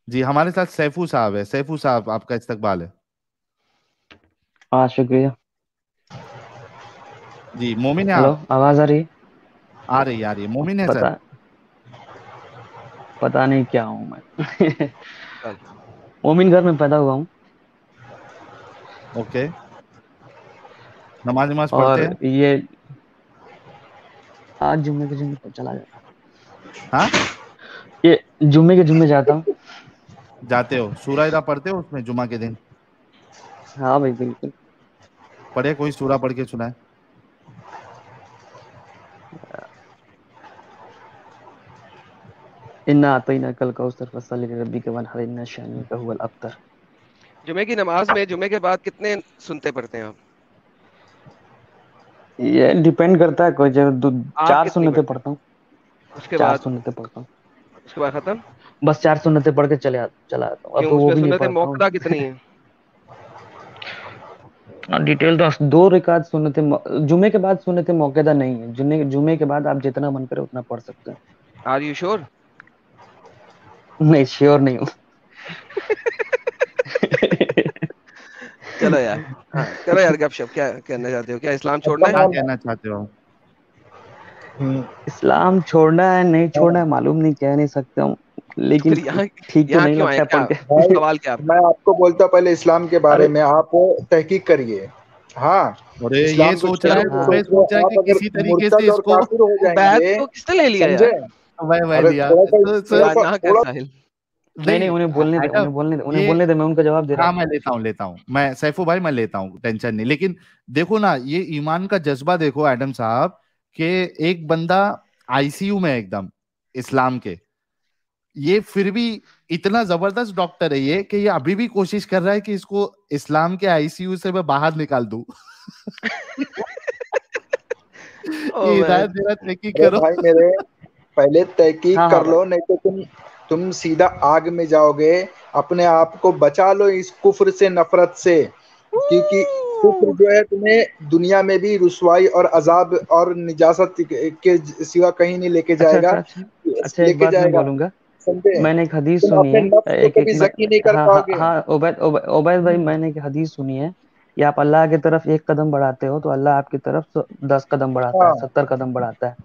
जी, हमारे साथ सैफू साहब है। सैफू साहब, आपका इस्तकबाल है। हाँ, शुक्रिया। जी, मोमिन है हेलो, आप? आवाज आ रही है? आ रही है। मोमिन है सर? पता पता नहीं क्या हूँ मैं। चल। मोमिन घर में पैदा हुआ हूँ। ओके। नमाज नमाज पढ़ते और हैं? ये आज जुम्मे के जुम्मे पर चला जाता हाँ, हूँ। ये जुम्मे के जुम्मे जाता हूँ। जाते हो? सूरा इदा पढ़ते हो उसमें जुमा के दिन? हाँ भाई, बिल्कुल। पढ़े, कोई सूरा पढ़ के सुनाए। इन्ना आतईना कल कौसर फसल्लि लिरब्बिका वनहर इन्ना शानिअका हुवल अबतर। जुमे की नमाज में जुमे के बाद कितने सुनते पढ़ते हैं आप? ये डिपेंड करता है, कोई जगह आप चार कितनी सुन्नतें पढ़ते हैं? पढ़ता हूँ। उसके चार बाद? सुन्नतें पढ़ता हूँ। उसके बाद खत्म? बस चार सुन्नतें पढ़ के चला जाता हूँ, अब क्यों, तो वो उसमें भी नहीं सुन्नत पढ़ता हूँ। मौक़दा कितनी है? डिटेल तो दो रिकात सुन्नतें जुमे के बाद सुन्नतें मौकेदा नहीं है। जुमे जुमे के बाद आप जितना मन करे उतना पढ़ सकते हैं। Are you sure? नहीं, श्योर नहीं हूँ। चलो यार। हाँ चलो यार, गपशप क्या कहना चाहते हो? क्या इस्लाम छोड़ना है? क्या कहना चाहते हो? हम्म, इस्लाम छोड़ना है नहीं छोड़ना हाँ, है मालूम नहीं, कह नहीं सकता हूँ। तो लेकिन फिर यहाँ ठीक तो यहाँ नहीं क्यों आए? लगता है क्या पढ़ के। भाई सवाल क्या आपका? मैं आपको बोलता हूँ पहले इस्लाम के बारे अरे, में आप तहकीक करिए। हाँ, अरे ये इस्लाम को सोच छोड़ रहा के है, तो हाँ, ओबे सोच रहे सोच रहा है आप कि अगर किसी तरीके से मुर्तद और इसको। काफिर हो तो बैग जाएंगे। तो किसने ले लिया समझे? यार? मैं अरे लिया थोड़ा सा तो थोड़ा सर। सा जानना क्या थोड़ा साहिल? नहीं नहीं, नहीं, उन्हें बोलने दे, एडम, उन्हें ये, बोलने दे, मैं उनका जवाब दे रहा हाँ हूँ। मैं लेता हूँ मैं सैफू भाई, मैं लेता हूँ, टेंशन नहीं। लेकिन देखो ना, ये ईमान का जज्बा देखो एडम साहब, कि एक बंदा आईसीयू में है एकदम, इस्लाम के, ये फिर भी इतना जबरदस्त डॉक्टर है ये, कि ये अभी भी कोशिश कर रहा है कि इसको इस्लाम के आईसीयू से मैं बाहर निकाल दूं। ओ ये मैन। हिदायत देना, तहकीक अरे करो। भाई मेरे, पहले तहकीक हाँ हाँ कर भाई। लो, नहीं तो तुम सीधा आग में जाओगे। अपने आप को बचा लो इस कुफ्र से, नफरत से। क्योंकि कुफ्र जो है तुम्हें दुनिया में भी रुसवाई और अजाब और निजासत के सिवा कहीं नहीं लेके अच्छा जाएगा। अच्छा अच्छा। अच्छा, एक लेके बात मैं जाएगा, बोलूंगा। समझे? मैंने एक हदीस तुम सुनी अपने है। नफ्स को एक एक कभी मैं, जकी नहीं कर हाँ हाँ पाओगे। हाँ, उबैद भाई, मैंने एक हदीस सुनी है कि आप अल्लाह की तरफ एक कदम बढ़ाते हो तो अल्लाह आपकी तरफ 10 कदम बढ़ाता है, हाँ, 70 कदम बढ़ाता है।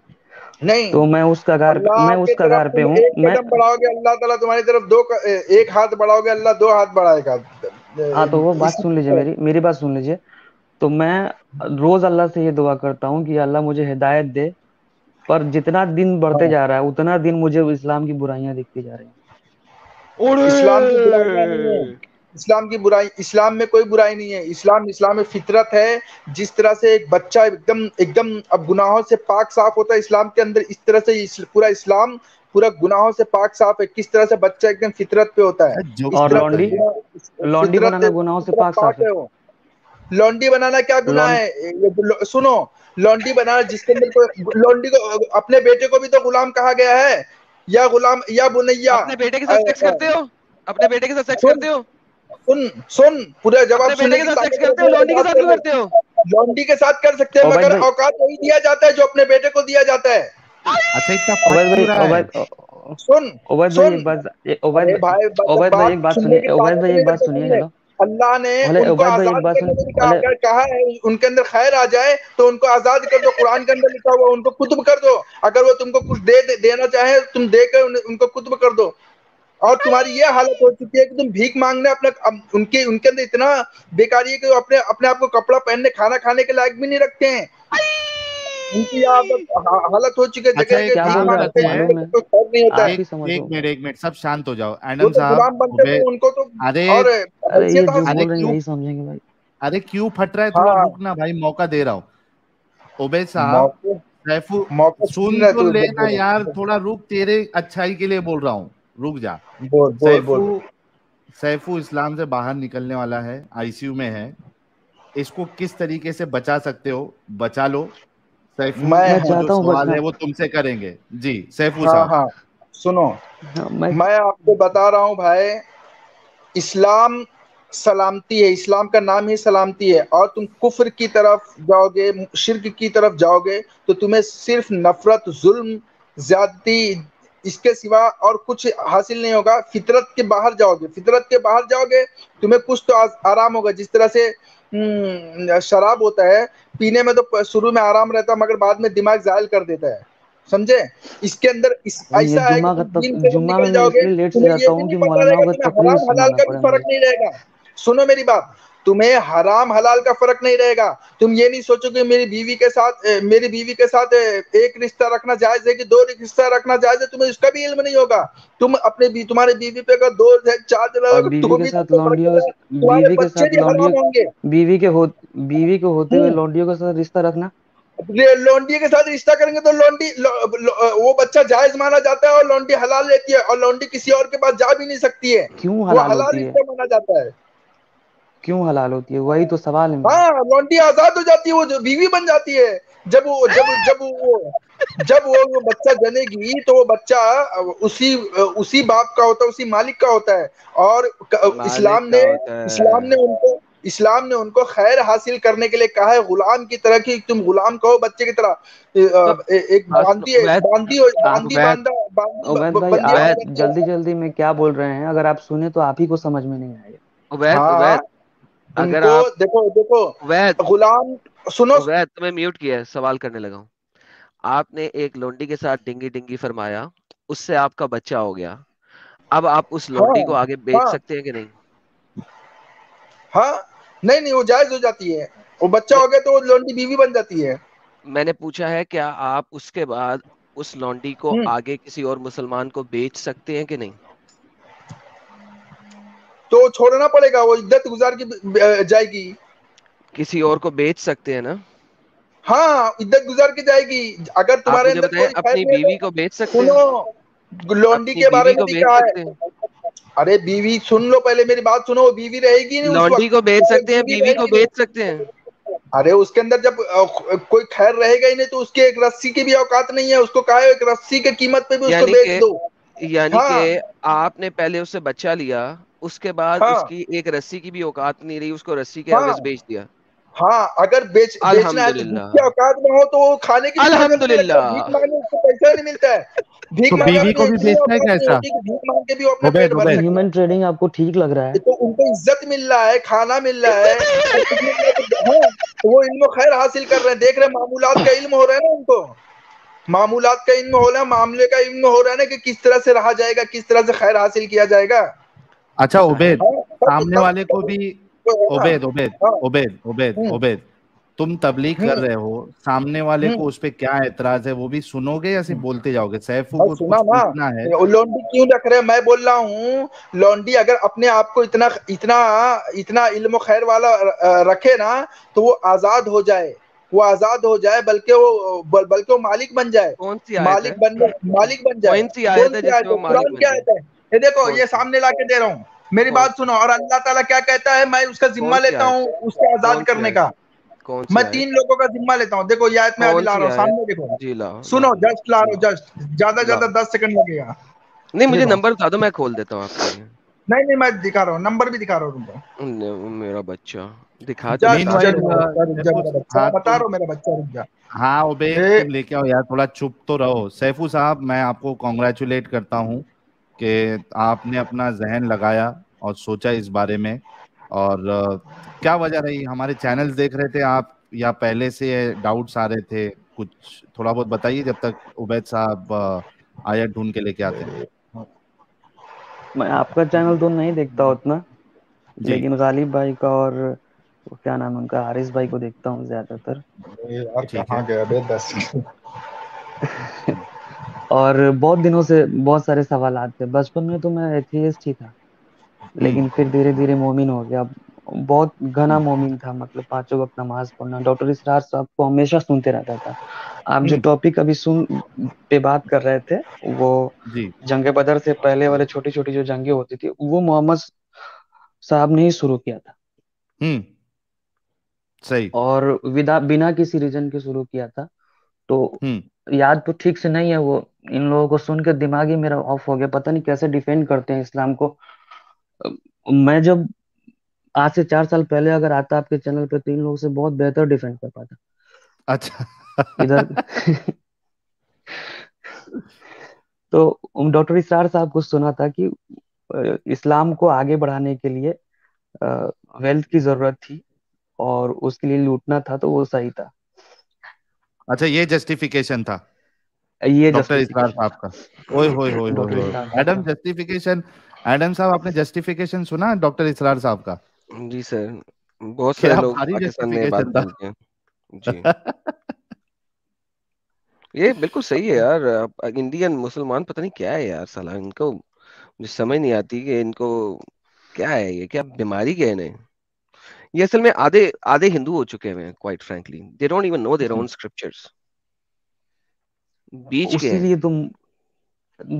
नहीं, तो मैं अल्लाह उस के तरफ कगार पे तुम हूँ एक मैं। कदम बढ़ाओगे, अल्लाह ताला तुम्हारी तरफ एक हाथ बढ़ाओगे, अल्लाह दो हाथ बढ़ाएगा। हाँ, तो वो बात सुन लीजिए, इसलिए मेरी बात सुन लीजिए। तो मैं रोज अल्लाह से ये दुआ करता हूँ कि अल्लाह मुझे हिदायत दे। पर जितना दिन बढ़ते हाँ, जा रहा है उतना दिन मुझे इस्लाम की बुराइयां दिखती जा रही हैं। ओरे। इस्लाम की बुराइयां नहीं है। इस्लाम में कोई बुराई नहीं है। इस्लाम में फितरत है। जिस तरह से एक बच्चा एकदम एकदम अब गुनाहों से पाक साफ होता है इस्लाम के अंदर, इस तरह से पूरा इस्लाम पूरा गुनाहों से पाक साफ है। किस तरह से बच्चा एकदम फितरत पे होता है, जो इस और तरह से होता लौंडी, है। लौंडी फितरत बनाना गुनाहों से फितरत पाक पाक साफ है। है वो। लौंडी बनाना क्या गुनाह लौंड है? सुनो, लौंडी बनाना जिसके अंदर कोई, लौंडी को, अपने बेटे को भी तो गुलाम कहा गया है। या गुलाम या बुनैया। अपने बेटे के साथ सेक्स करते हो? अपने बेटे के साथ सेक्स सुन करते हो? सुन सुन, पूरा जवाब अपने बेटे सुनने के की साथ सेक्स ताकत करते हो? रखने वाला लौंडी के बात साथ कर क्यों ले। करते हो? लौंडी के साथ कर सकते हैं, ओबैद मगर भाई, औकात वही दिया जाता है जो अपने बेटे को दिया जाता है। अच्छा, इतना फट ओबैद भाई, क्यों रहा है? सुन ओबैद भाई सुन, एक बात, अरे भाई ओबैद भाई बात एक बात सुनने सुनिए, की ओबैद ताकत भाई नहीं एक बात रखते सुनिए, तुमने। हेलो। अल्लाह ने भले उनको ओबैद भाई एक आजाद बात करने सुनिए, को भी कहा। भले। अगर कहा है उनके अंदर खैर आ जाए तो उनको आजाद कर दो। कुरान के अंदर लिखा हुआ, उनको कुतुब कर दो। अगर वो तुमको कुछ देना चाहे, तुम देकर उनको कुतुब कर दो। और तुम्हारी ये हालत हो चुकी है कि तुम भीख मांगने अपने उनके उनके अंदर इतना बेकारी है कि वो अपने अपने आप को कपड़ा पहनने, खाना खाने के लायक भी नहीं रखते हैं। उनकी ये हालत हो चुकी है, अच्छा, जगह एक जगह क्या भीख बोल काम रहे हैं मांगते आपको करते हैं, हैं। मालूम है? कोई खैर नहीं होता है। आप ही समझो। एक मिनट, सब शांत हो जाओ, वो एडम तो साहब। गुलाम बनते उबे, तो उनको तो अरे, और अरे, ये हैसियत जो अरे हासिल बोल रहे हैं क्यों, यही समझेंगे भाई। अरे क्यों फट रहा है? थोड़ा हाँ, रुकना भाई, मौका दे रहा हूँ। उबे साहब, मौके सैफू, मौका छीन सुन रहे तो तू। लेना यार, थोड़ा रुक, तेरे अच्छाई के लिए बोल रहा हूँ, रुक जा। बोल बोल सैफू, बोल। सैफू इस्लाम से बाहर निकलने वाला है, आईसीयू में है। इसको किस तरीके से बचा सकते हो, बचा लो। सैफू मैं मैं को जो चाहता हूँ सवाल बचना। है वो तुमसे करेंगे। जी सैफू हाँ साहब। हाँ, सुनो, हाँ, मैं। मैं आपको बता रहा हूँ भाई, इस्लाम सलामती है। इस्लाम का नाम ही सलामती है। और तुम कुफ्र की तरफ जाओगे, शिर्क की तरफ जाओगे, तो तुम्हें सिर्फ नफरत, जुल्म, ज्यादती, इसके सिवा और कुछ हासिल नहीं होगा। फितरत के बाहर जाओगे, फितरत के बाहर जाओगे, तुम्हें कुछ तो आराम होगा। जिस तरह से शराब होता है, पीने में तो शुरू में आराम रहता है, मगर बाद में दिमाग जायल कर देता है, समझे। इसके अंदर ये ऐसा है कि तुम दीन से जब जुम्मा में निकल मैं जाओगे, इसलिए लेट से तुम्हें ये जाता भी हूँ नहीं कि पता मौलाना रहेगा, को तुम्हें तकरीर हराम हलाल सुनाना का भी पड़े फर्क मुझे। नहीं रहेगा। सुनो मेरी बात, तुम्हें हराम हलाल का फर्क नहीं रहेगा। तुम ये नहीं सोचोगे मेरी बीवी के साथ एक रिश्ता रखना जायज है कि दो रिश्ता रखना जायज है, तुम्हें उसका भी इल्म नहीं होगा। तुम तुम्हारे बीवी पे अगर दो है, चार और जला तो भी तुमको फर्क नहीं रहेगा। तुम्हारे बीवी के बच्चे साथ भी हराम होंगे। बीवी के होते हुए लौंडियों के साथ रिश्ता रखना। लौंडी के साथ रिश्ता करेंगे तो वो बच्चा जायज माना जाता है, और लौंडी हलाल रहती है, और लौंडी किसी और के पास जा भी नहीं सकती है। क्यों वो हलाल हलाल होती है? रिश्ता माना जाता है। क्यों हलाल होती है, वही तो सवाल है मेरा। हाँ, लौंडी आजाद हो जाती है, वो जो बीवी बन जाती है। जब वो बच्चा जनेगी, तो वो बच्चा उसी उसी बाप का होता है, उसी मालिक का होता है। और मालिक का होता इस्लाम ने है। उनको इस्लाम ने उनको खैर हासिल करने के लिए कहा है, गुलाम की तरह, कि तुम गुलाम कहो बच्चे की तरह। तो एक बांदी है, वैद बांदी वैद बांदा बांदी उवैद भाई, बंदी आप बना वैद करके जल्दी रखा है। जल्दी में क्या बोल रहे हैं? अगर आप सुने तो आप ही को समझ में नहीं आएगा। वैद हाँ, वैद अगर उनको आप देखो देखो, वैद गुलाम, सुनो। वैद तुम्हें म्यूट किया है, सवाल करने लगा हूँ। आपने एक लोंडी के साथ डिंगी डिंगी फरमाया, उससे आपका बच्चा हो गया। अब आप उस लोंडी हाँ को आगे बेच हाँ सकते हैं कि नहीं? हाँ, नहीं नहीं, वो जायज हो जाती है। वो बच्चा नहीं, हो गया तो वो लौंडी बीवी बन जाती है। मैंने पूछा है क्या आप उसके बाद उस लौंडी को हम्म आगे किसी और मुसलमान को बेच सकते हैं कि नहीं? तो छोड़ना पड़ेगा, वो इद्दत गुजार की जाएगी। किसी और को बेच सकते हैं ना? हाँ, इद्दत गुजार की जाएगी। अगर आप तुम्हारे मुझे अंदर बताएं, कोई खैर अपनी नहीं है बीवी तो को बेच सकते हैं? सुनो, लौंडी अपनी के बारे बीवी में को भी बेच कहा है। सकते हैं? अरे बीवी सुन लो, पहले मेरी बात सुनो। वो बीवी रहेगी नहीं उस लौंडी वक्त, को बेच जब सकते हैं, बीवी बीवी को रहेगी नहीं। बेच सकते हैं। अरे उसके अंदर जब कोई खैर रहेगा ही नहीं, तो उसकी एक रस्सी की भी औकात नहीं है। उसको कहा है एक रस्सी के कीमत पे भी उसको यानी बेच कि दो। यानी कि हाँ आपने पहले उससे बच्चा लिया, उसके बाद हाँ उसकी एक रस्सी की भी औकात नहीं रही, उसको रस्सी के एवज हाँ बेच दिया। हाँ, अगर बेचना है तो अल्हम्दुलिल्लाह। जिसकी औकात में हो, तो वो खाने की भी ताकत नहीं रखता, भीख अल्हम्दुलिल्लाह। मांगने उसको पैसा नहीं मिलता है। भीख तो मांगे, बीवी अपनी को भी इतनी बेचना है औकात क्या नहीं ऐसा? होती कि भीख मांग के भी वो अपना पेट उबैद भर ये उबैद सके। ह्यूमन ट्रेडिंग आपको ठीक लग रहा है? तो उनको इज्जत मिल रहा है, खाना मिल रहा है, सब कुछ मिल रहा है, तो हाँ, तो वो इल्म खैर हासिल कर रहे हैं। देख रहे हैं, मामूलात का इल्म हो रहा है ना उनको। मामूलात का इल्म हो रहा है, मामले का इल्म हो रहा है ना, कि किस तरह से रहा जाएगा, किस तरह से खैर हासिल किया जाएगा। अच्छा उबैद, हाँ, सामने वाले को भी तो है ना। उबैद उबैद हाँ। उबैद उबैद हम्म उबैद तुम तबलीग कर हम्म रहे हो, सामने वाले को हम्म उस पे क्या एतराज है वो भी सुनोगे या सिर्फ बोलते जाओगे? सैफू भाई को सुना कुछ ना, पूछना है। लौंडी क्यों रख रहे हैं? मैं बोल रहा हूँ, लौंडी अगर अपने आप को इतना इतना इतना इल्म खैर वाला रखे ना, तो वो आजाद हो जाए। वो आजाद हो जाए, बल्कि वो मालिक बन जाए। कौन सी आयत है? मालिक बन जाए। कौन सी कौन आयत है सी जिससे आयत वो है? मालिक कुरान बन क्या जाए? आयत है? ये देखो, कौन ये सी? सामने ला के दे रहा हूँ। मेरी कौन बात सी? सुनो। और अल्लाह ताला क्या कहता है, मैं उसका कौन जिम्मा सी लेता आयत? हूँ उसको आजाद कौन सी करने आयत? का। कौन सी मैं आयत? 3 लोगों का जिम्मा लेता हूँ। देखो, ये आयत मैं अभी कौन ला सी रहा हूँ, आयत? सामने देखो। जी लाओ सुनो, लाओ जस्ट ला रहा हूँ, लाओ जस्ट। ज्यादा ज्यादा लाओ। 10 सेकंड लगेगा। नहीं, मुझे देखो, नंबर बता दो, मैं खोल देता हूँ आपके लिए। नहीं नहीं, मैं दिखा रहा हूँ, नंबर भी दिखा रहा हूँ तुमको। मेरा बच्चा दिखा दे, जस्ट बता दे मीनवाइल जस्ट नंबर। रुक जा, सैफू, मेरा बच्चा, हाँ मैं बता रहा तुम, हूँ, मेरा बच्चा, रुक जा। हाँ उबैद ए, तुम लेके आओ यार, थोड़ा चुप तो रहो। सैफू साहब, मैं आपको कॉन्ग्रेचुलेट करता हूँ कि आपने अपना जहन लगाया और सोचा इस बारे में। और क्या वजह रही? हमारे चैनल्स देख रहे थे आप, या पहले से डाउट्स आ रहे थे? कुछ थोड़ा बहुत बताइए जब तक उबैद साहब आयत ढूंढ के लेके आते हैं। मैं आपका चैनल तो नहीं देखता उतना, जी। लेकिन गालिब भाई का और वो क्या नाम है उनका, हारिस भाई को देखता हूँ ज्यादातर। यार ठीक कहाँ है। गया बे 10। और बहुत दिनों से बहुत सारे सवाल आते। बचपन में तो मैं एथीइस्ट ही था, हम्म लेकिन फिर धीरे धीरे मोमिन हो गया। बहुत घना मोमिन था, मतलब 5 वक्त नमाज पढ़ना। डॉक्टर इसरार साहब को हमेशा सुनते रहता था। आप जो हम्म टॉपिक अभी सुन पे बात कर रहे थे, वो जी। जंग बदर से पहले वाले छोटी छोटी जो जंगे होती थी, वो मोहम्मद साहब ने ही शुरू किया था। हम्म सही। और बिना किसी रीजन के शुरू किया था। तो हम्म याद तो ठीक से नहीं है वो। इन लोगों को सुन के दिमाग ही मेरा ऑफ हो गया, पता नहीं कैसे डिफेंड करते हैं इस्लाम को। अ, मैं जब आज से 4 साल पहले अगर आता आपके चैनल पे, तो इन लोगों से बहुत बेहतर डिफेंड कर पाता अच्छा। इधर। तो डॉक्टर इसरार साहब को सुना था कि इस्लाम को आगे बढ़ाने के लिए वेल्थ की जरूरत थी और उसके लिए लूटना था, तो वो सही था। अच्छा, ये जस्टिफिकेशन था ये डॉक्टर इसरार जस्टिफिकेशन साहब था का। ओए होए होए होए डॉक्टर होए। इसरार साहब एडम का। जस्टिफिकेशन, एडम साहब आपने जस्टिफिकेशन सुना डॉक्टर इसरार साहब का? जी सर, बहुत सारे क्या लोग भारी पाकिस्तान में ये बात जस्टिफिकेशन था। बोलते हैं। जी, ये बिल्कुल सही है यार। इंडियन मुसलमान पता नहीं क्या है यार, साला इनको मुझे समझ नहीं आती कि इनको क्या है, ये क्या बीमारी क्या है इन्हें। ये असल में आधे आधे हिंदू हो चुके हैं, quite frankly they don't even know their own scriptures. बीच के हैं। उसीलिए तुम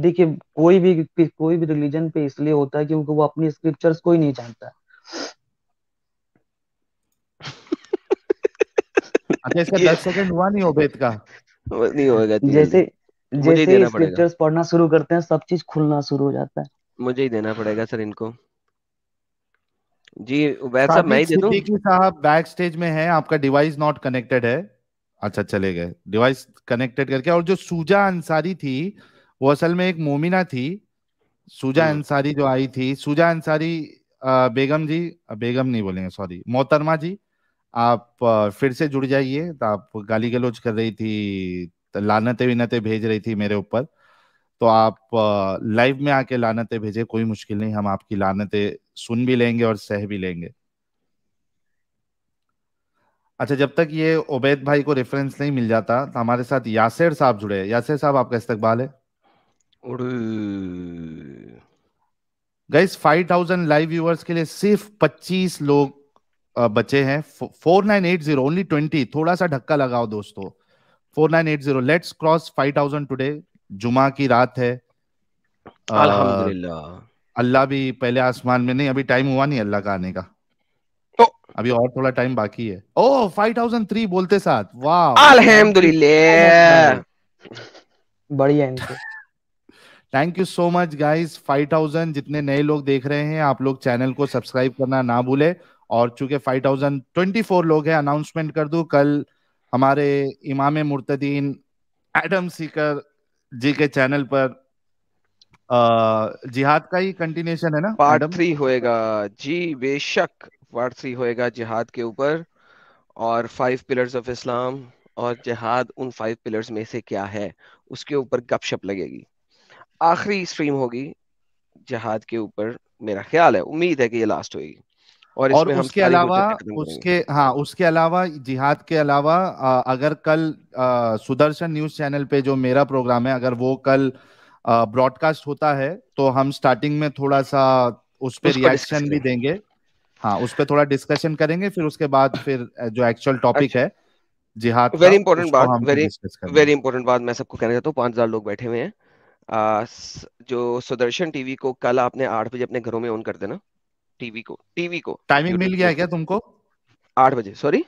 देखिए, कोई भी रिलीजन पे इसलिए होता है क्योंकि वो अपनी स्क्रिप्चर्स कोई नहीं जानता। अच्छा, इसका ये 10 सेकंड हुआ नहीं ओबेद का? नहीं होएगा इतनी जल्दी। जैसे मुझे ही जैसे ही देना पड़ेगा, स्क्रिप्चर्स पढ़ना शुरू करते हैं, सब चीज खुलना शुरू हो जाता है। मुझे ही देना पड़ेगा सर इनको। जी वैसा मैं साजिद ही दे दूं। सिद्दीकी साहब बैक स्टेज में हैं, आपका डिवाइस नॉट कनेक्टेड है। अच्छा, चले गए डिवाइस कनेक्टेड करके। और जो सूजा अंसारी थी, वो असल में एक मोमिना थी। सूजा हम्म। अंसारी जो आई थी, सूजा अंसारी बेगम जी, बेगम नहीं बोलेंगे, सॉरी, मोहतरमा जी, आप फिर से जुड़ जाइए। तो आप गाली गलौज कर रही थी, तो लानतें विनतें भेज रही थी मेरे ऊपर। तो आप लाइव में आके लानतें भेजे, कोई मुश्किल नहीं, हम आपकी लानतें सुन भी लेंगे और सह भी लेंगे। अच्छा, जब तक ये उबैद भाई को रेफरेंस नहीं मिल जाता, तो हमारे साथ यासिर साहब जुड़े हैं। यासिर साहब, आपका इस्तकबाल है। उड़ू। गाइस, 5000 लाइव व्यूअर्स के लिए सिर्फ 25 लोग बचे हैं। 4980, ओनली 20। थोड़ा सा धक्का लगाओ दोस्तों। 4980, लेट्स क्रॉस 5000 टुडे। जुमा की रात है। अ, अल्हम्दुलिल्लाह। अल्लाह भी पहले आसमान में नहीं, अभी टाइम हुआ नहीं अल्लाह का आने का। ओ अभी और थोड़ा टाइम बाकी है। ओ 5003 बोलते साथ, वाह, थैंक यू सो मच अल्हम्दुलिल्लाह। गाइस। बढ़िया इनको। Thank you so much guys. 5000 जितने नए लोग देख रहे हैं, आप लोग चैनल को सब्सक्राइब करना ना भूले। और चूंकि 5024 लोग हैं, अनाउंसमेंट कर दूं, कल हमारे इमाम मुर्तदीन एडम सीकर जी के चैनल पर जिहाद का ही कंटिन्यूशन है ना पार्ट एडम? 3 होएगा। जी बेशक, पार्ट 3 होएगा जिहाद के ऊपर, और 5 पिलर्स ऑफ इस्लाम, और जिहाद उन 5 पिलर्स में से क्या है उसके ऊपर गपशप लगेगी। आखिरी स्ट्रीम होगी जिहाद के ऊपर, मेरा ख्याल है, उम्मीद है कि ये लास्ट होगी, और और इसमें हम उसके सारी अलावा, हुज्जतें खत्म करेंगे। उसके हाँ, उसके अलावा, जिहाद के अलावा, अगर कल सुदर्शन न्यूज चैनल पे जो मेरा प्रोग्राम है, अगर वो कल ब्रॉडकास्ट होता है, तो हम स्टार्टिंग में थोड़ा सा उस पे उसको डिस्कस रिएक्शन भी करेंगे। देंगे। हाँ, उस पे थोड़ा डिस्कशन करेंगे, फिर उसके बाद फिर जो एक्चुअल टॉपिक अच्छा, है जिहाद का, वेरी इंपॉर्टेंट उसको बात, हम फिर वेरी डिस्कस करेंगे। वेरी इंपॉर्टेंट बात मैं सबको कहना चाहता हूँ। 5,000 लोग बैठे हुए हैं। जो सुदर्शन टीवी को कल आपने 8 बजे अपने घरों में ऑन कर देना। टीवी को टाइमिंग यूट्यूब मिल के गया है क्या ऊपर तुमको? 8 बजे, सॉरी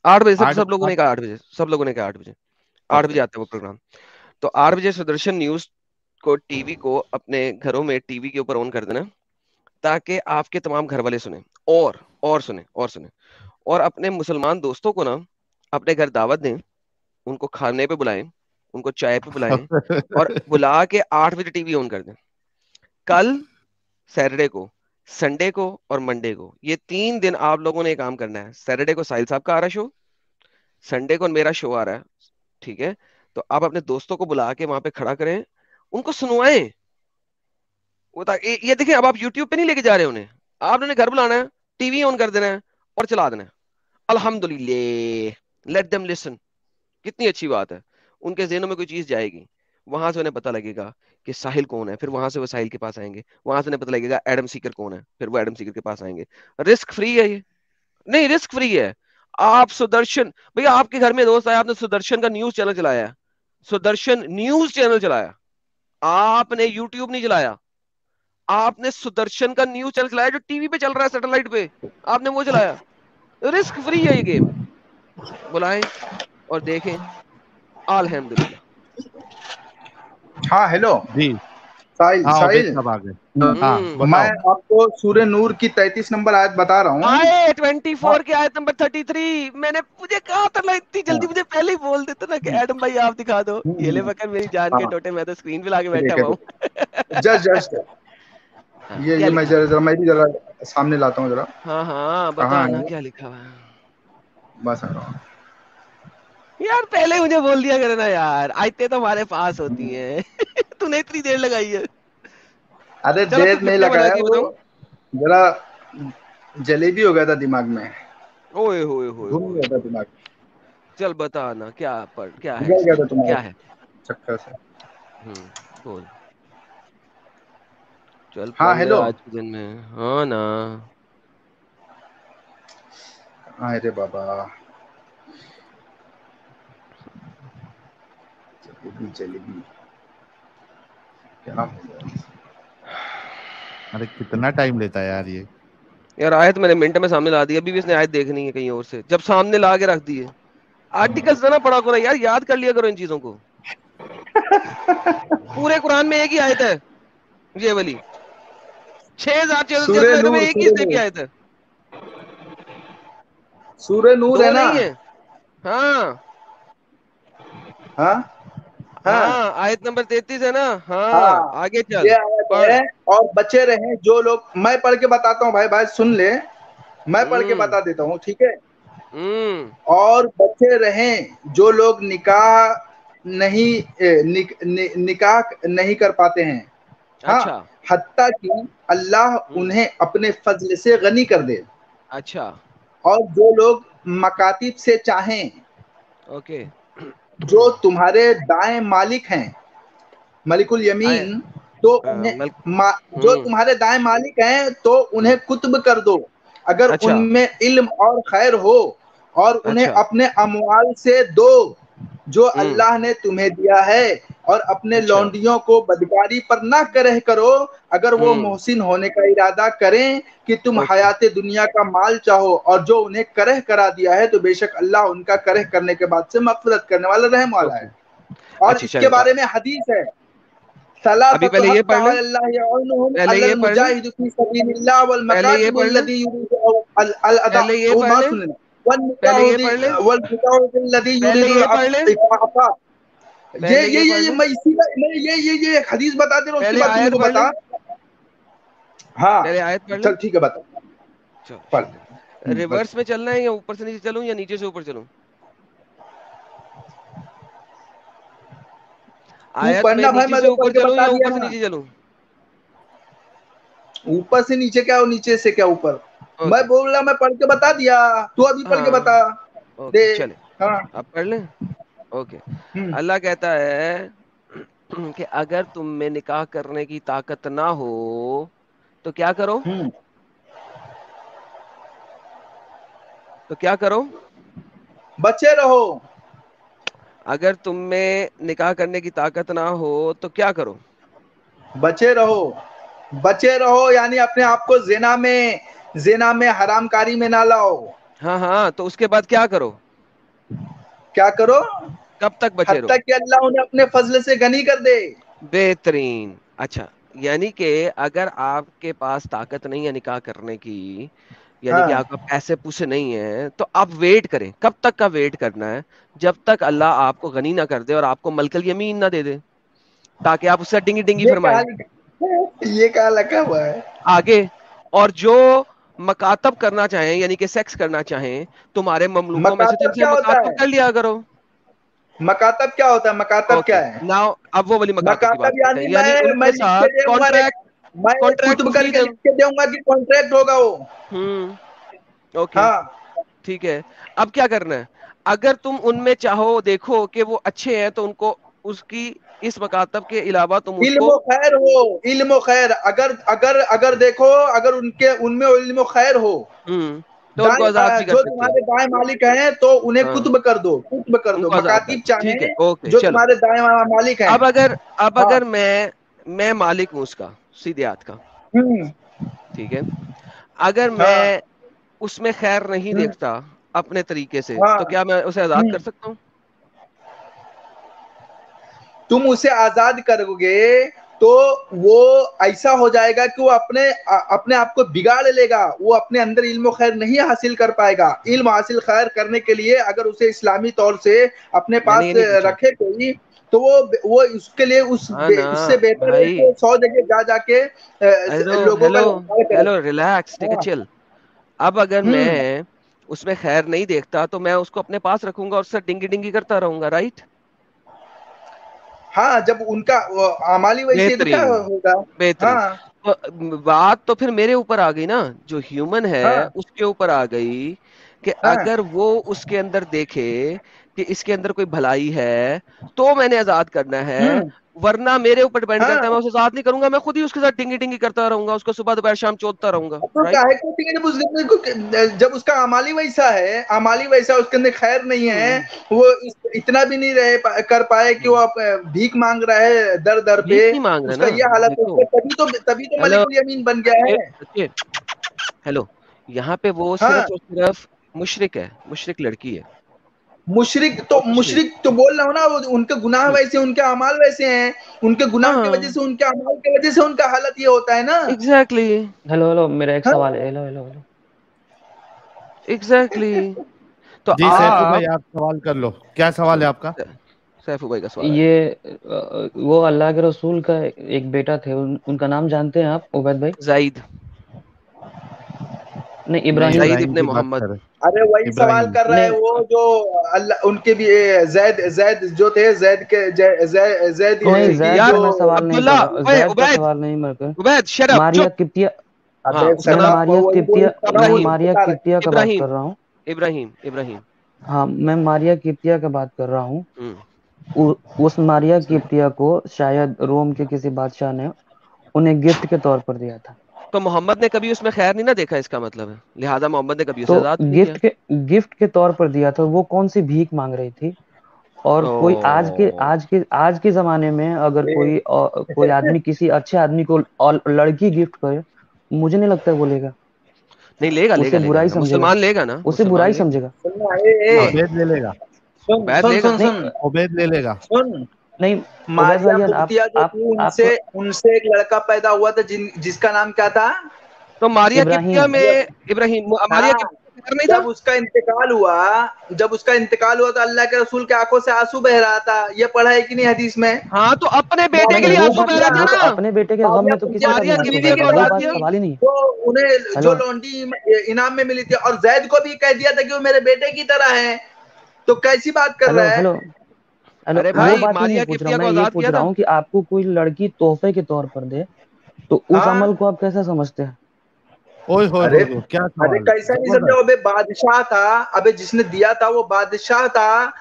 8 बजे, सब आठ सब लोगों आठ ने कहा 8 बजे, सब लोगों ने कहा 8 बजे। 8 ओके। बजे आता है वो प्रोग्राम। तो 8 बजे सुदर्शन न्यूज को, टीवी को अपने घरों में टीवी के ऊपर ऑन कर देना, ताकि आपके तमाम घर वाले सुने, और सुने, और सुने। और अपने मुसलमान दोस्तों को ना अपने घर दावत दें, उनको खाने पे बुलाएं, उनको चाय पे बुलाएं, और बुला के 8 बजे टीवी ऑन कर दें। कल, सैटरडे को, संडे को और मंडे को, ये 3 दिन आप लोगों ने काम करना है। सैटरडे को साहिल साहब का आ रहा शो, संडे को मेरा शो आ रहा है, ठीक है? तो आप अपने दोस्तों को बुला के वहां पे खड़ा करें, उनको सुनवाएं। ये देखिए, अब आप यूट्यूब पे नहीं लेके जा रहे उन्हें, आपने उन्हें घर बुलाना है, टीवी ऑन कर देना है और चला देना है। अल्हम्दुलिल्लाह, लेट देम लिसन। कितनी अच्छी बात है। उनके ज़हनों में कोई चीज जाएगी, वहां से उन्हें पता लगेगा कि साहिल कौन है, फिर वहां से वो साहिल के पास आएंगे, वहां से उन्हें पता लगेगा एडम सीकर कौन है, फिर वो एडम सीकर के पास आएंगे। रिस्क फ्री है ये, नहीं रिस्क फ्री है। आप सुदर्शन, भैया आपके घर में दोस्त आया, आपने सुदर्शन का न्यूज चैनल चलाया है, सुदर्शन न्यूज चैनल चलाया, आपने यूट्यूब नहीं चलाया, आपने सुदर्शन का न्यूज चैनल चलाया जो टीवी पे चल रहा है, सैटेलाइट पे, आपने वो चलाया। रिस्क फ्री है ये गेम। बुलाएं और देखें। अल्हम्दुलिल्लाह। हाँ हेलो। जी, साहिल हाँ उबैद साहिल साहब आ गए। हम्म। हाँ मैं बताओ। आपको सूर्य नूर की 33 नंबर आयत बता रहा हूँ। आए 24 के आयत नंबर 33। मुझे कहा था ना इतनी जल्दी मुझे पहले ही बोल देते ना कि एडम भाई आप दिखा दो। ये ले बकर मेरी जान के हाँ टोटे, मैं तो स्क्रीन पे लाके बैठा ठीक है, हुआ हूँ। जस्ट जस्ट हाँ, ये क्या मैं लिखा? मैं भी जरा सामने लाता हूँ जरा। हाँ कहाँ बता है ना ये? क्या लिखा हुआ है। बस आ रहा हूँ। यार पहले मुझे बोल दिया करे ना यार, आयतें तो हमारे पास होती हैं। तूने इतनी देर लगाई है। अरे चल अब तू देर नहीं कितने बना लगाया, के वो बताऊं। जरा जलेबी हो गया था दिमाग में, ओए होए होए घूम होए। गया था दिमाग, चल बता ना क्या है गुजर गया इसमें, था तुम्हारे क्या है। चक्कर से। बोल। चल हाँ पढ़ ले हेलो। आज के दिन में, हाँ ना। अरे बाबा, जलेबी जलेबी क्या हो गया? अरे कितना टाइम लेता है यार ये। यार आयत मैंने मिनट में सामने ला दी, अभी भी इसने आयत देखनी है कहीं और से, जब सामने ला के रख दी है। आर्टिकल्स ना पढ़ा करो यार, याद कर लिया करो इन चीजों को। पूरे कुरान में एक ही आयत है ये वाली, 6,400 आयतों में एक ही सूर्य हिस्से की नूर, आयत है। सूर्य नूर है दो ना? नहीं है। हाँ हाँ हाँ हाँ, आयत नंबर 33 है ना। हाँ हाँ, आगे ये चल आयत पढ़। है। और बचे रहे जो लोग, मैं पढ़ के बताता हूँ भाई, भाई सुन ले, मैं पढ़ के हम्म बता देता हूँ, ठीक है। हम्म। और बचे रहें जो लोग निकाह नहीं निकाह नहीं कर पाते हैं, हाँ, अच्छा हत्ता कि अल्लाह हम्म। उन्हें अपने फजल से गनी कर दे। अच्छा और जो लोग मकातिब से चाहें, ओके। जो तुम्हारे दाएं मालिक हैं, मलिकुल आय यमीन, तो उन्हें मल जो हम्म। तुम्हारे दाएं मालिक हैं तो हम्म, उन्हें कुतब कर दो, अगर अच्छा उनमें इल्म और खैर हो, और उन्हें अच्छा। अपने अमवाल से दो जो हम्म। अल्लाह ने तुम्हें दिया है, और अपने अच्छा। लौंडियों को बदकारी पर ना करह करो, अगर वो हम्म। मोहसिन होने का इरादा करें कि तुम ओके। हयात दुनिया का माल चाहो, और जो उन्हें करह करा दिया है तो बेशक अल्लाह उनका करह करने के बाद से मगफिरत करने वाला, रहम वाला ओके। है। और अच्छा इसके चल बारे में हदीस है, अभी सलासतु पहले ये हक्का पढ़ ले, अलल्लाहि यअउनुहुम पहले ये अलल पढ़ ले, मुजाहिदु फी सबीलिल्लाह वल पहले ये मकातिबु पढ़ ले, लदी युरीदु अल अदा। पहले ये वो पढ़ बात ले, सुन लेना। वल पहले निकाहु ये पढ़ ले, वल निकाहु लदी पहले युरीदु ये पढ़ ले, इफाफा। पहले ये पढ़ ये ले, मैं इसी का मैं ये एक हदीस बता दे रहा हूँ, उसके पहले बाद तुम मेरे आयत को पढ़ ले, बता। हाँ पहले आयत पढ़ ले। चल ठीक है, बता। चल पढ़। शुक्र है। रिवर्स में चलना है या ऊपर से नीचे चलूं या नीचे से ऊपर चलूं। तू आयत में पढ़ना भाई, नीचे मैं से तो पढ़ ऊपर के चलूं बता या दिया ऊपर से ना। नीचे चलूं। ऊपर से नीचे क्या, और नीचे से क्या ऊपर? मैं ओके। बोल रहा, मैं पढ़ के बता दिया, तू अभी पढ़ के बता हाँ दे। ओके चले, हाँ। अब पढ़ लें। ओके। हम्म अल्लाह कहता है कि अगर तुम में निकाह करने की ताकत ना हो तो क्या करो, हम्म तो क्या करो। बचे रहो। अगर तुम में निकाह करने की ताकत ना हो तो क्या करो। बचे रहो, बचे रहो यानी अपने आप को जिना में हरामकारी में ना लाओ। हाँ हाँ, तो उसके बाद क्या करो, क्या करो? कब तक बचे हत्ता रहो। कि अल्लाह उन्हें अपने फजल से गनी कर दे। बेहतरीन। अच्छा, यानी कि अगर आपके पास ताकत नहीं है निकाह करने की, यानी कि हाँ, आपका पैसे पूसे नहीं है, तो आप वेट करें। कब तक का वेट करना है, जब तक अल्लाह आपको गनी ना कर दे और आपको मलकल यमीन ना दे दे, ताकि आप उससे डिंगी डिंगी ये फरमाएं कहा लिखा, ये कहा लगा हुआ है? आगे। और जो मकातब करना चाहें यानी कि सेक्स करना चाहें तुम्हारे ममलूकों में से, तो मकातब इनसे क्या होता मकातब है? कर लिया करो। मकातब क्या होता है? मकातब ओके क्या है? नाउ अब वो वाली मकातब की बात मकातब करते यानी हैं, यानी मैं उनके लिख के साथ दूंगा, कॉन्ट्रैक्ट, मैं कॉन्ट्रैक्ट टू कुतब फ्री करके लिख देम। के दूंगा कि कॉन्ट्रैक्ट होगा वो। ओके हाँ, ठीक है। अब क्या करना है, अगर तुम उनमें चाहो देखो कि वो अच्छे हैं तो उनको उसकी इस मकातब के अलावा तुम उसको इल्म खैर हो, इल्म खैर, अगर अगर अगर देखो, अगर उनके उनमें इल्म खैर हो, तो उनको आजाद भी कर जो सकते हो। तुम्हारे दाएं मालिक हैं तो उन्हें हाँ कुतब कर दो, कुतब कर दो, उनको आजाद कर मकातिब दो, ठीक है चाहें ओके जो चलो। तुम्हारे दाएं मालिक हैं। अब अगर अब हाँ। अगर मैं मालिक हूं उसका, सीधे हाथ का, हम्म ठीक है, अगर हाँ मैं उसमें खैर नहीं हम्म देखता अपने तरीके से, हाँ तो क्या मैं उसे आजाद कर हम्म सकता हूँ। तुम उसे आजाद करोगे तो वो ऐसा हो जाएगा कि वो अपने आप को बिगाड़ लेगा, वो अपने अंदर इल्म खैर नहीं हासिल कर पाएगा। इल्म हासिल खैर करने के लिए अगर उसे इस्लामी तौर से अपने पास मैंने ये नहीं पूछा। रखे कोई, तो वो उसके लिए हाँ ना उससे बेहतर है भाई। कि 100 जगह जा जाके हेलो लोगों का हेलो लड़ाई करे। हेलो, रिलैक्स, टेक अ हाँ। चिल। अब अगर हम्म। मैं उसमें खैर नहीं देखता तो मैं उसको अपने पास रखूंगा और उससे डिंगी डिंगी करता रहूंगा, राइट? हाँ, जब उनका अमाली वैसे तो क्या बेहतरीन, होगा। बेहतरीन। हाँ तो बात तो फिर मेरे ऊपर आ गई ना, जो ह्यूमन है हाँ उसके ऊपर आ गई कि हाँ। अगर वो उसके अंदर देखे कि इसके अंदर कोई भलाई है तो मैंने आजाद करना है, हम्म। वरना मेरे ऊपर डिपेंड करता है, हाँ, मैं उसे आजाद नहीं करूंगा, मैं खुद ही उसके साथ टिंगी टिंगी करता रहूंगा, उसको सुबह दोपहर शाम चोदता रहूंगा, तो राइट? काहे को टिकट मुस्लिम को, जब उसका अमाली वैसा है, अमाली वैसा उसके अंदर खैर नहीं है, हम्म वो इतना भी नहीं कर पाए कि वो हम्म। भीख मांग रहा है दर दर भीख पे। नहीं मांग रहे उसका ना, ये हालत है, देखो। तभी तो हेलो, मलिकुल यमीन बन गया बच्चे है। बच्चे, हेलो, यहाँ पे वो हाँ, सिर्फ और सिर्फ मुशरिक है, मुशरिक लड़की है, और कुछ नहीं। मुशरिक तो बोल रहा हूँ ना, उनके गुनाह हम्म, वैसे, उनके अमाल वैसे हैं, उनके गुनाह की वजह हाँ, से, उनके अमाल की वजह से उनका हालत ये होता है ना। एग्जैक्टली, हेलो हेलो, मेरा एक सवाल है। हाँ हेलो हेलो हेलो। एग्जैक्टली। तो जी सैफू भाई, आप, आप सवाल कर लो, क्या सवाल है आपका? सैफू भाई का सवाल है। ये वो अल्लाह के रसूल का एक बेटा थे, उनका नाम जानते हैं आप, उबैद भाई? जाइद, नहीं, नहीं, इब्राहिम। जाइद इब्राहिम इब्ने की बात मोहम्मद। कर रहे। अरे वही सवाल इब्राहिम। कर रहा है नहीं, वो, जो अल्लाह उनके भी जैद जैद जो थे, जैद के जैद नहीं, जैद यार, का जो। मैं सवाल नहीं अब्दुल्ला, कर रहा, उबैद जैद का उबैद सवाल नहीं मैं कर। उबैद, शट अप, मारिया चुप। किप्तिया। हाँ, अबे उसका मैं नाम सरदार, मारिया वही बोल किप्तिया रहा था, मैं वही इब्राहिम, मारिया बता रहा किप्तिया का बात इब्राहिम, कर रहा हूँ। इब्राहिम, इब्राहिम। हाँ, मैं मारिया किप्तिया का बात कर रहा हूँ। हम्म। उस मारिया किप्तिया को शायद रोम के किसी बादशाह ने उन्हें गिफ्ट के तौर पर दिया था। तो मोहम्मद ने कभी उसमें खैर नहीं ना देखा, इसका मतलब है, लिहाजा मोहम्मद ने कभी उसे तो आजाद नहीं किया। गिफ्ट के तौर पर दिया था, वो कौन सी भीख मांग रही थी? और कोई ओ, आज के जमाने में अगर है। कोई आदमी किसी अच्छे आदमी को लड़की गिफ्ट करे, मुझे नहीं लगता वो लेगा। नहीं, लेगा उसे लेगा लेगा बुराई लेगा, समझेगा। मुसलमान लेगा ना, उसे मुसलमान बुराई लेगा। समझेगा। सुनना हाँ, उबैद ले लेगा। सुन उबैद सुन लेगा। सुन नहीं, सुन उबैद ले लेगा। सुन। नहीं, उबैद मारिया भाईजान, कुप्तिया जो थी, आप उनसे उनसे एक लड़का पैदा हुआ था, जिसका नाम क्या था। तो मारिया किप्तिया इब्राहिम। में जब इब्राहिम, मारिया हाँ, किप्तिया का घर नहीं था? जब उसका इंतकाल हुआ, तो अल्लाह के रसूल के आंखों से आंसू बह रहा था, ये पढ़ा है कि नहीं हदीस में। हाँ, तो अपने बेटे नहीं, के मारिया लिए वो आंसू बात बह नहीं, रहा कुप्तिया था वो तो ना। अपने बेटे के गम मारिया में तो किसी कुप्तिया का की भी मारिया आंसू बीवी किप्तिया की की बहेगा, वो औलाद औलाद बात थी। थी, सवाल ही नहीं है। तो उन्हें जो हेलो लौंडी इनाम में मिली थी, और जैद को भी कह दिया था कि वो मेरे बेटे की तरह है। तो कैसी बात कर हेलो रहा है। हेलो हेलो, अरे वो भाई, बात ही नहीं मारिया पूछ रहा हूँ। किप्तिया को मैं ये आजाद पूछ किया रहा था। हूँ कि आपको कोई लड़की तोहफे के तौर पर दे, तो उस हाँ, अमल को आप कैसे समझते हैं? ओए होए अरे होए होए, क्या अरे सवाल है, कैसा नहीं समझा, जबरदस्त। अबे बादशाह था। अबे जिसने दिया था वो बादशाह था,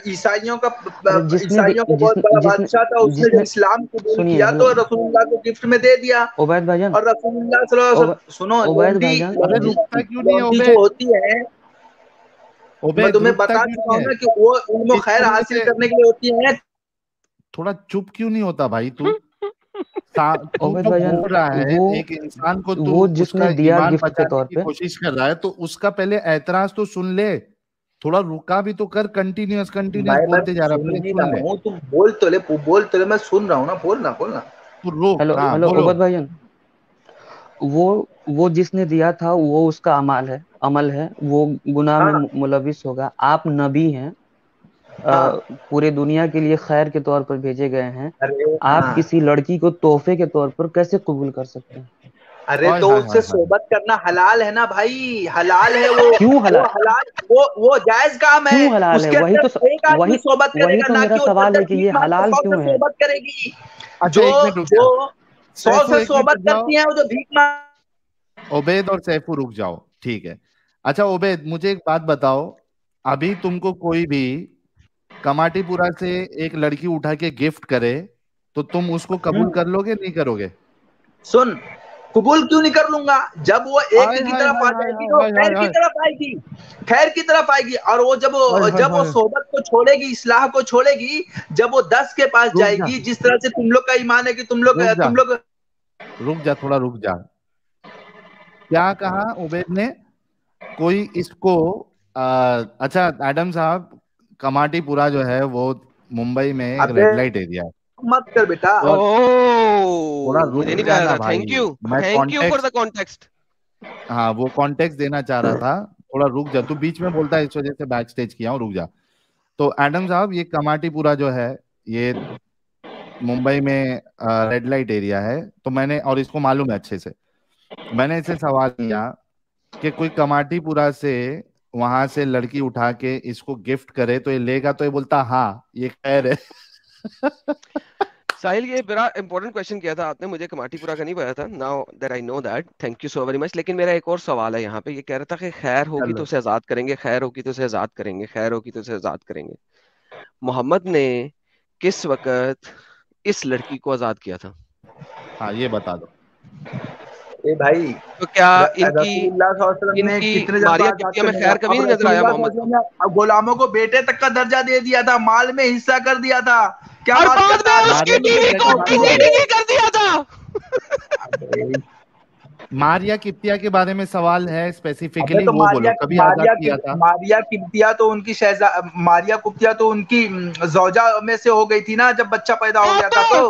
ईसाइयों का अरे ईसाइयों का बहुत बड़ा जिसने बादशाह था। उसने जब जिसने इस्लाम कबूल सुनिए, किया हेलो, तो रसूलुल्लाह को गिफ्ट में दे दिया। उबैद भाईजान, और रसूलुल्लाह सल्लल्लाहु अलैहि उब, वसल्लम, सुनो, उबैद लौंडी भाईजान, अरे लौंडी रुकता क्यों नहीं है लौंडी जो उबैद? होती है, मैं उबैद तुम्हें रुकता बता क्यों चुका नहीं हूँ है? ना कि वो इल्म इस खैर तरह हासिल से करने के लिए होती है। थोड़ा चुप क्यों नहीं होता भाई तू? तू उबैद जो भाईजान, बोल रहा है, वो एक इंसान को तू वो उसका जिसने दिया ईमान गिफ्ट के बचाने तौर की पे। कोशिश कर रहा है, तो उसका पहले एतराज तो सुन ले। थोड़ा रुका भी तो कर, कंटिन्यूअस कंटिन्यूअस मैं बोलते जा रहा है, सुन पहले ही सुन रहा ले। हूँ, तुम बोल तो ले, मैं सुन रहा हूँ ना, बोलना बोलना। तू रुक, हेलो हाँ हेलो, बोलो। उबैद भाईजान, वो वो जिसने दिया था, वो उसका अमल है, वो गुनाह में हाँ मुलविस होगा। आप नबी हैं, हाँ। पूरे दुनिया के लिए खैर के तौर पर भेजे गए हैं। अरे आप हाँ। किसी लड़की को तोहफे के तौर पर कैसे कबूल कर सकते हैं? अरे हाय तो हाय उससे हाय हाय। सोबत करना हलाल है ना भाई, हलाल है वो। क्यों वो हलाल? हलाल, वो जायज काम है। क्यों हलाल है? उसके अंदर एक आदमी सोबत वही करेगा, तो ना मेरा कि वो सवाल है जब कि भीख ये मांग के हलाल 100 से क्यों है? सोबत करेगी। अच्छा जो एक मिनट रुक जो जा। 100 सैफू से एक मिनट सोबत रुक जाओ। करती है, वो जो भीख मांग। उबैद और सैफू रुक जाओ, ठीक है। अच्छा उबैद, मुझे एक बात बताओ। अभी तुमको कोई भी कमाटीपुरा से एक लड़की उठा के गिफ्ट करे, तो तुम उसको कबूल कर लोगे, नहीं करोगे? सुन, कबूल क्यों नहीं कर लूंगा? जब वो एक हाय की हाय तरफ हाय आ हाय जाएगी हाय तो वो हाय खैर हाय की हाय तरफ आएगी, खैर की तरफ आएगी। और वो हाय हाय जब वो हाय। सोबत को छोड़ेगी, इस्लाह को छोड़ेगी, जब वो 10 के पास रुक जा, जाएगी, जिस तरह से तुम लोग का ईमान है कि रुक जा, तुम लोग। रुक जा, थोड़ा रुक जा। क्या कहा उबैद ने? कोई इसको अच्छा एडम साहब, कमाटीपुरा जो है वो मुंबई में एक अबे रेड लाइट एरिया है। मत कर बेटा। ओ, और थोड़ा रुक मुझे नहीं पता जाना था। भाई, थैंक यू मैं फॉर द कॉन्टेक्स्ट, कॉन्टेक्स्ट। हाँ वो कॉन्टेक्स्ट देना चाह रहा था। थोड़ा रुक जा, तू बीच में बोलता है इस वजह से बैक स्टेज किया हूँ, रुक जा। तो एडम साहब, ये कमाटीपुरा जो है, ये मुंबई में रेड लाइट एरिया है। तो मैंने, और इसको मालूम है अच्छे से, मैंने इसे सवाल किया कि कोई कमाटीपुरा से वहां से लड़की उठा के इसको गिफ्ट करे तो ये लेगा? तो ये बोलता हाँ ये खैर है। साहिल, ये बड़ा इंपॉर्टेंट क्वेश्चन किया था आपने, मुझे कमाटीपुरा का नहीं पता था। Now that I know that, thank you so very much. लेकिन मेरा एक और सवाल है यहाँ पे। ये कह रहा था कि खैर होगी तो चलो, उसे आजाद करेंगे, खैर होगी तो उसे आजाद करेंगे, खैर होगी तो उसे आजाद करेंगे। मोहम्मद ने किस वक्त इस लड़की को आजाद किया था? हाँ ये बता दो। ए भाई, तो क्या इनकी रसूलुल्लाह सल्लल्लाहु अलैहि वसल्लम ने इनकी कितने जज्बा मारिया आजाद किप्तिया में करने खैर का? कभी अब नहीं नजर आया रसूलुल्लाह मोहम्मद सल्लल्लाहु को? अलैहि वसल्लम ने गुलामों को बेटे तक का दर्जा दे दिया था, माल में हिस्सा कर दिया था। क्या और बात बाद करता में है? उसकी मारिया बीवी किप्तिया को के बारे डिंगी में, डिंगी कर दिया था। मारिया किप्तिया के बारे में सवाल है अबे स्पेसिफिकली, तो वो बोलो कभी आजाद किया था? मारिया किप्तिया तो उनकी मारिया कुप्तिया तो उनकी जौजा में से हो गई थी ना, जब बच्चा पैदा हो गया था तो।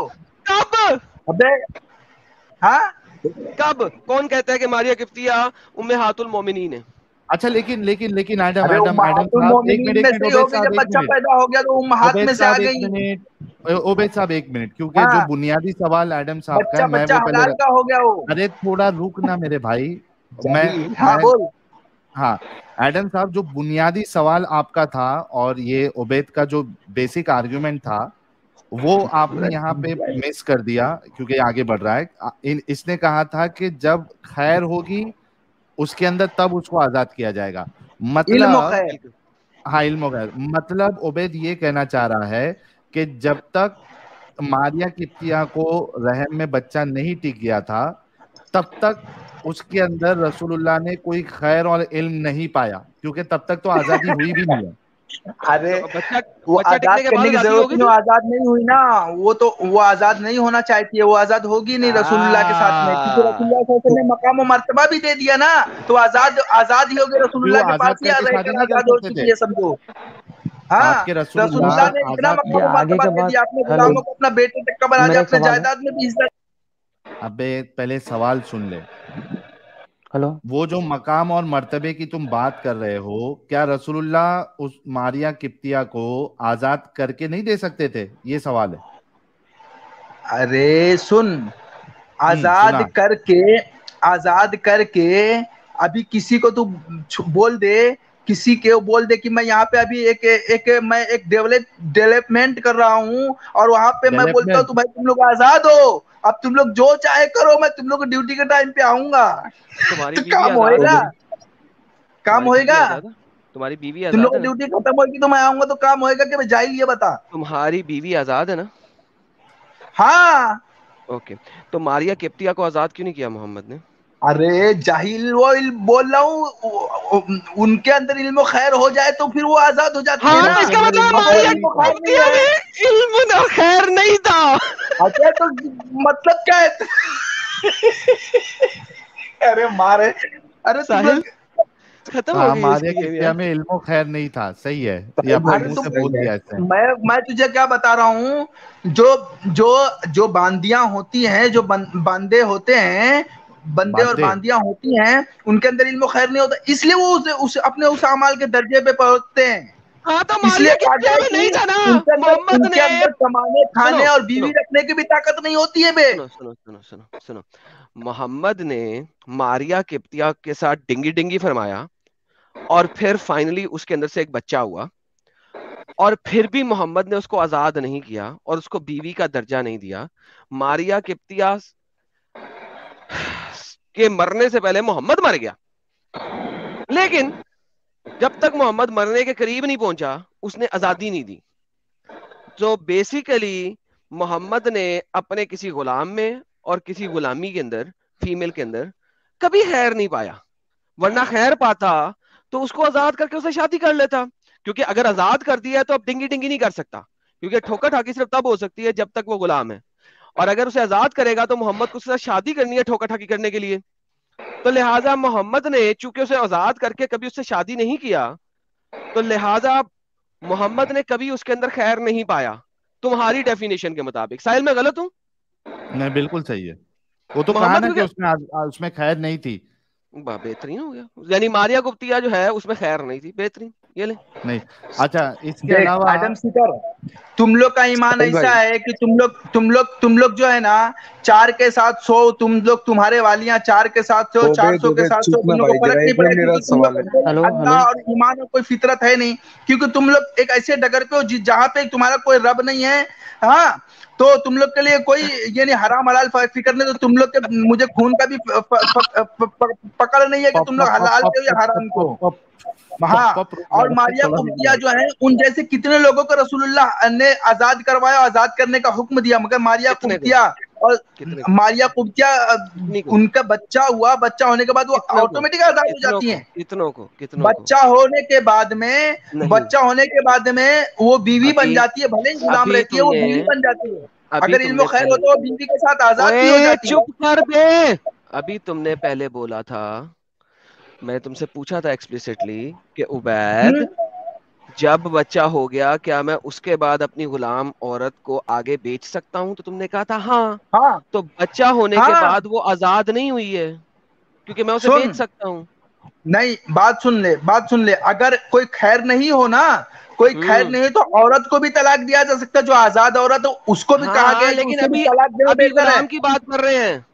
कब कब अबे हाँ, कब? कौन कहता है कि मारिया किप्तिया उम्मेहातुल मोमिनीन है? अच्छा, लेकिन लेकिन लेकिन एडम अरे एडम एडम उम्महातुल साहब एक मोमिनीन मिनट, में एक से मिनट, ही हो उबैद गई, साहब जब एक बच्चा मिनट, पैदा हो गया तो उम्महात उबैद में से आ साहब एक गई। मिनट, उबैद साहब एक मिनट, क्योंकि जो हाँ, बुनियादी सवाल एडम साहब का है, बच्चा मैं बच्चा वो पहले हलाल का हो गया वो। अरे थोड़ा रुक ना मेरे भाई। मैं जाहिल, हाँ मैं बोल। हाँ, एडम साहब जो बुनियादी सवाल आपका था और ये उबैद का जो बेसिक आर्गुमेंट था, वो आपने यहाँ पे मिस कर दिया क्योंकि आगे बढ़ रहा है। इसने कहा था कि जब खैर होगी उसके अंदर तब उसको आजाद किया जाएगा। इल्म मतलब, खैर। बिल्कुल। हाँ इल्म वगैरह, मतलब उबैद ये कहना चाह रहा है कि जब तक मारिया किप्तिया को रहम में बच्चा नहीं टिक गया था, तब तक उसके अंदर रसूलुल्लाह ने कोई खैर और इल्म नहीं पाया, क्योंकि तब तक तो आजादी हुई भी नहीं है। अरे तो बच्चा वो बच्चा आजाद टिकने के करने बाद की आजादी जरूरत होगी नहीं, थी। वो आजाद नहीं हुई ना। वो आजाद नहीं होना चाहती है, वो आजाद होगी नहीं रसूलुल्लाह के साथ में, क्योंकि रसूलुल्लाह सल्लल्लाहु अलैहि वसल्लम तो ने मकाम और मर्तबा भी दे दिया ना। तो आजाद आजाद ही हो गए, फिर वो रसूलुल्लाह के आजाद पास ही करके शादी रहकर नहीं कर आजाद हो सकते चुकी थे? है, समझो। हाँ, आपके रसूलुल्लाह ने रसूलुल्लाह इतना आजाद ये मकाम और आगे मर्तबा का दे बात। दिया, अपने हेलो, गुलामों को अपना बेटे तक का बना दिया, मेरा एक अपने सवाल है। जायदाद में भी हिस्सा। अबे पहले सवाल सुन ले। हेलो, वो जो मकाम और मर्तबे की तुम बात कर रहे हो, क्या रसूलुल्लाह उस मारिया किप्तिया को आजाद करके नहीं दे सकते थे? ये सवाल है। अरे सुन, आजाद सुना। करके आजाद करके अभी किसी को तू बोल दे, किसी के बोल दे कि मैं यहाँ पे अभी मैं एक डेवलपमेंट कर रहा हूँ, और वहां पे मैं बोलता हूँ डेवलपमेंट? तो भाई तुम लोग आजाद हो, अब तुम लोग जो चाहे करो, मैं तुम लोग को ड्यूटी के टाइम पे आऊंगा। तुम्हारी तो बीवी काम आजाद है होएगा, ना? काम तुम्हारी बीवी होएगा। आजाद है? तुम्हारी बीवी तुम लोग आजाद की है ना? ड्यूटी खत्म होगी तो मैं आऊंगा, तो काम होएगा कि जाहिल, ये बता। तुम्हारी बीवी आजाद है ना? हाँ। ओके। तो मारिया किप्तिया को आजाद क्यों नहीं किया मोहम्मद ने? अरे जाहिल, वो बोल रहा हूँ, उनके अंदर इल्म खैर हो जाए तो फिर वो आजाद हो जाती है हाँ, ना। तो इसका अंदर मतलब इल्म अब वो खैर मारिया नहीं इल्म था। खैर नहीं किप्तिया है। में इल्म और खैर नहीं था। अच्छा तो मतलब क्या है? अरे मारे, अरे तुम साहिल, लोग, खत्म हो हाँ, गई मारिया इसकी गेम किप्तिया यार। में इल्म खैर नहीं था, सही है, ये अपने अरे मुंह तुम, से बोल दिया इसने। मैं तुझे क्या बता रहा हूँ, जो जो जो बांदियां होती हैं, जो बांदे होते हैं, बंदे और बांदे? बांदियां होती हैं, उनके अंदर इल्म खैर नहीं होता, इसलिए वो अपने उस अमाल के दर्जे पे पहुंचते हैं। हाँ, तो इसलिए मारिया कहा किप्तिया गया में नहीं कि था ना? उनके अंदर मोहम्मद उनके ने अंदर कमाने, सुनो खाने और बीवी सुनो रखने की भी ताकत नहीं होती है बे। सुनो सुनो सुनो सुनो सुनो। मोहम्मद ने मारिया किप्तिया के साथ डिंगी डिंगी फरमाया, और फिर फाइनली उसके अंदर से एक बच्चा हुआ, और फिर भी मोहम्मद ने उसको आजाद नहीं किया और उसको बीवी का दर्जा नहीं दिया। मारिया किप्तिया के मरने से पहले मोहम्मद मर गया, लेकिन जब तक मोहम्मद मरने के करीब नहीं पहुंचा उसने आजादी नहीं दी। तो बेसिकली मोहम्मद ने अपने किसी गुलाम में और किसी गुलामी के अंदर, फीमेल के अंदर, कभी खैर नहीं पाया। वरना खैर पाता तो उसको आजाद करके उसे शादी कर लेता, क्योंकि अगर आजाद कर दिया तो अब डिंगी डिंगी नहीं कर सकता, क्योंकि ठोका ठाकी सिर्फ तब हो सकती है जब तक वो गुलाम है। और अगर उसे आजाद करेगा तो मोहम्मद को उसके साथ शादी करनी है ठोका ठाकी करने के लिए। तो लिहाजा मोहम्मद ने चूंकि उसे आजाद करके कभी उससे शादी नहीं किया, तो लिहाजा मोहम्मद ने कभी उसके अंदर खैर नहीं पाया, तुम्हारी डेफिनेशन के मुताबिक। साहिल, मैं गलत हूं? नहीं, बिल्कुल सही है। वो तो कहा मोहम्मद ना को कि क्या उसमें खैर नहीं थी। बेहतरीन हो गया, यानी मारिया गुप्तिया जो है उसमें खैर नहीं थी, बेहतरीन, ये ले। नहीं। अच्छा, इसके देख अलावा एडम सीकर, तुम लोग का ईमान साहिल ऐसा भाई, है कि तुम लोग जो है ना, 4 के 7 100, तुम लोग तुम्हारे वालियां 4 के 7 100, चार ओबेद सौ के ओबेद सात चुप सौ ना तुम लोग को भाई फर्क जरा, नहीं एक मिनट, पड़ेगा, मेरा क्योंकि तुम लोग सवाल है। को हेलो हेलो। अल्लाह और ईमान और कोई फितरत है नहीं, क्योंकि तुम लोग एक ऐसे डगर पे हो जहां पे तुम्हारा कोई रब नहीं है। हाँ, तो तुम लोग के लिए कोई ये नहीं, हराम हलाल फिक्र नहीं, तो तुम लोग के मुझे खून का भी पकड़ नहीं है कि पप तुम लोग पप पप हलाल पप के हो या पप हराम के पप हो। पप पप हाँ, पप रुक जा और भाई, मारिया थोड़ा रुक कुब्तिया जा। जो है, उन जैसे कितने लोगों को रसूलुल्लाह ने आजाद करवाया, आजाद करने का हुक्म दिया, मगर मारिया कितने को, कुब्तिया और कितने को, मारिया कुब्तिया कितनी को, उनका बच्चा हुआ, बच्चा होने के बाद वो कितनों को, ऑटोमेटिक आजाद हो कितनों जाती को, हैं। कितनों को, कितनों को, बच्चा होने के बाद में, नहीं। बच्चा होने के बाद में वो बीवी बन अभी जाती है, भले ही गुलाम अभी रहती है, वो तुमने बीवी बन जाती है। अभी अगर इल्म तुमने खैर हो पहले, तो वो बीवी के साथ आजाद भी हो ओए जाती है। चुप कर दे। अभी तुमने पहले बोला था, मैं तुमसे पूछा था एक्सप्लिसिटली कि उबैद, हम्म। जब बच्चा हो गया क्या मैं उसके बाद अपनी गुलाम औरत को आगे बेच सकता हूं, तो तुमने कहा था हाँ। हाँ तो बच्चा होने के हाँ, बाद वो आजाद नहीं हुई है, क्योंकि मैं उसे बेच सुन, सकता हूँ। नहीं, बात सुन ले, बात सुन ले, अगर कोई खैर नहीं हो ना, कोई खैर हम्म। नहीं हो तो औरत को भी तलाक दिया जा सकता है, जो आजाद औरत हो उसको भी कहा गया हाँ है कि लेकिन उसे भी अभी तलाक देना अभी बेहतर है। गुलाम की बात कर रहे हैं।